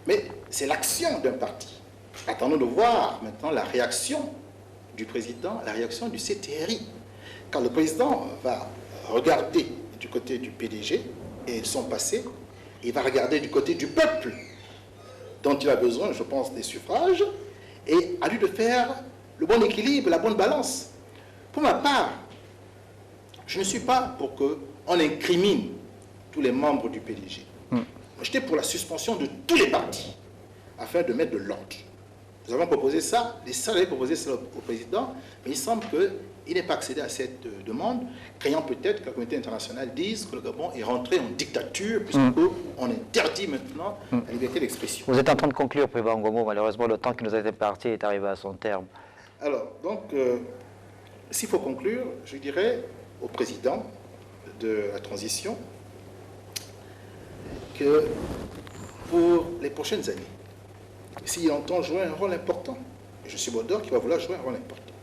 Mais c'est l'action d'un parti. Attendons de voir maintenant la réaction du président, la réaction du CTRI. Car le président va regarder du côté du PDG et son passé, il va regarder du côté du peuple, dont il a besoin, je pense, des suffrages, et à lui de faire le bon équilibre, la bonne balance. Pour ma part, je ne suis pas pour qu'on incrimine tous les membres du PDG. J'étais pour la suspension de tous les partis, afin de mettre de l'ordre. Nous avons proposé ça, les salariés avaient proposé ça au président, mais il semble qu'il n'ait pas accédé à cette demande, craignant peut-être que la communauté internationale dise que le Gabon est rentré en dictature, puisqu'on interdit maintenant la liberté d'expression. Vous êtes en train de conclure, Préva Ngomo. Malheureusement, le temps qui nous a été imparti est arrivé à son terme. Alors, donc, s'il faut conclure, je dirais au président de la transition que pour les prochaines années, s'il entend jouer un rôle important, et je suis Baudor qui va vouloir jouer un rôle important,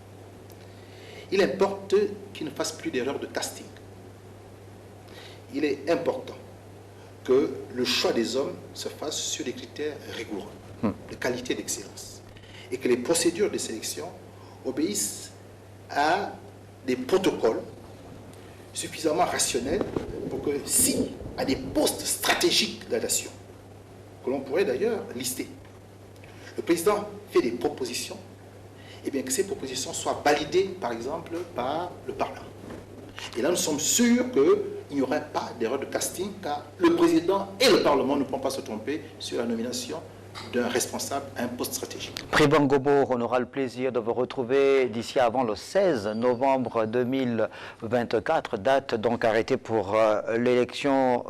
il importe qu'il ne fasse plus d'erreurs de casting. Il est important que le choix des hommes se fasse sur des critères rigoureux, de qualité d'excellence, et que les procédures de sélection obéissent à des protocoles suffisamment rationnels pour que si, à des postes stratégiques de la nation, que l'on pourrait d'ailleurs lister, le président fait des propositions, et bien que ces propositions soient validées, par exemple, par le Parlement. Et là, nous sommes sûrs qu'il n'y aurait pas d'erreur de casting, car le président et le Parlement ne pourront pas se tromper sur la nomination d'un responsable à un poste stratégique. Priva Ngomo, on aura le plaisir de vous retrouver d'ici avant le 16 novembre 2024, date donc arrêtée pour l'élection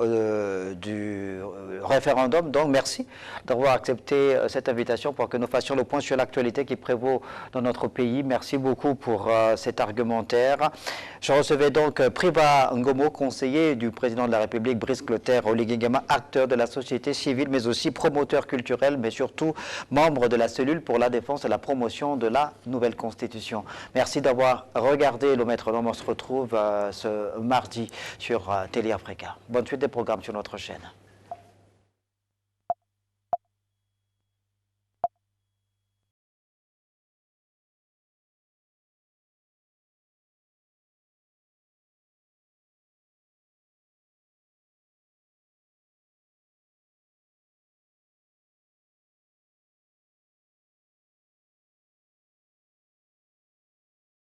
du référendum. Donc merci d'avoir accepté cette invitation pour que nous fassions le point sur l'actualité qui prévaut dans notre pays. Merci beaucoup pour cet argumentaire. Je recevais donc Priva Ngomo, conseiller du président de la République, Brice Clotaire Oligui Nguema, acteur de la société civile, mais aussi promoteur culturel, mais surtout membre de la cellule pour la défense et la promotion de la nouvelle constitution. Merci d'avoir regardé le Maître d'Homme. On se retrouve ce mardi sur Télé Africa. Bonne suite des programmes sur notre chaîne.